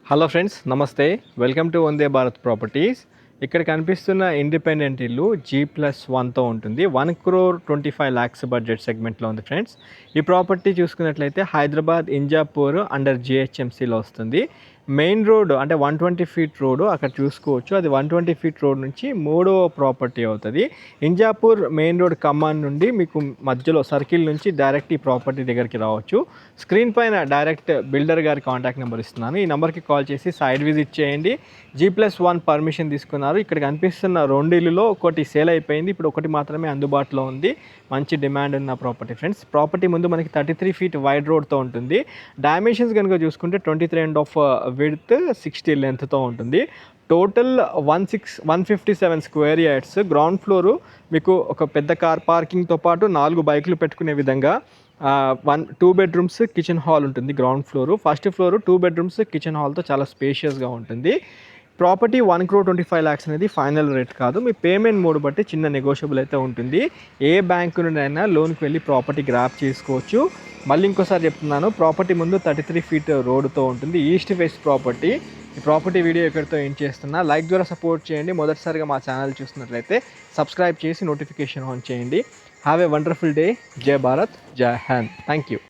Hello friends, నమస్తే. Welcome to Vande Bharat properties. ఇక్కడ కనిపిస్తున్న ఇండిపెండెంట్ ఇల్లు G+1తో ఉంటుంది. 1,25,00,000 బడ్జెట్ సెగ్మెంట్లో ఉంది ఫ్రెండ్స్. ఈ ప్రాపర్టీ చూసుకున్నట్లయితే హైదరాబాద్ ఇంజాపూర్ అండర్ GHMCలో వస్తుంది. మెయిన్ రోడ్ అంటే 120 ఫీట్ రోడ్డు అక్కడ చూసుకోవచ్చు. అది 120 ఫీట్ రోడ్ నుంచి మూడవ ప్రాపర్టీ అవుతుంది. ఇంజాపూర్ మెయిన్ రోడ్ ఖమ్మం నుండి మీకు మధ్యలో సర్కిల్ నుంచి డైరెక్ట్ ఈ ప్రాపర్టీ దగ్గరికి రావచ్చు. స్క్రీన్ పైన డైరెక్ట్ బిల్డర్ గారి కాంటాక్ట్ నెంబర్ ఇస్తున్నాను. ఈ నెంబర్కి కాల్ చేసి సైడ్ విజిట్ చేయండి. G+1 పర్మిషన్ తీసుకున్నారు. ఇక్కడ కనిపిస్తున్న 2 ఇల్లులో ఒకటి సేల్ అయిపోయింది. ఇప్పుడు ఒకటి మాత్రమే అందుబాటులో ఉంది. మంచి డిమాండ్ ఉన్న ప్రాపర్టీ ఫ్రెండ్స్. ప్రాపర్టీ ముందు మనకి 33 ఫీట్ వైడ్ రోడ్తో ఉంటుంది. డైమెన్షన్స్ కనుక చూసుకుంటే 23.5 విడ్త్, 60 లెంత్తో ఉంటుంది. Total 157 square yards. Ground floor మీకు ఒక పెద్ద కార్ పార్కింగ్తో పాటు 4 బైకులు పెట్టుకునే విధంగా 2 బెడ్రూమ్స్ కిచెన్ హాల్ ఉంటుంది. Ground floor. First floor 2 bedrooms kitchen హాల్తో చాలా స్పేషియస్గా ఉంటుంది. ప్రాపర్టీ 1,25,00,000 అనేది ఫైనల్ రేట్ కాదు. మీ పేమెంట్ మోడ్ బట్టి చిన్న నెగోషియబుల్ అయితే ఉంటుంది. ఏ బ్యాంకు నుండి అయినా లోన్కి వెళ్ళి ప్రాపర్టీ గ్రాప్ చేసుకోవచ్చు. మళ్ళీ ఇంకోసారి చెప్తున్నాను, ప్రాపర్టీ ముందు 33 ఫీట్ రోడ్తో ఉంటుంది. East face property. ఈ ప్రాపర్టీ వీడియో ఎక్కడితో ఏం చేస్తున్నా లైక్ ద్వారా సపోర్ట్ చేయండి. మొదటిసారిగా మా ఛానల్ చూస్తున్నట్లయితే సబ్స్క్రైబ్ చేసి నోటిఫికేషన్ ఆన్ చేయండి. Have a wonderful day. జై భారత్, జై హింద్. Thank you.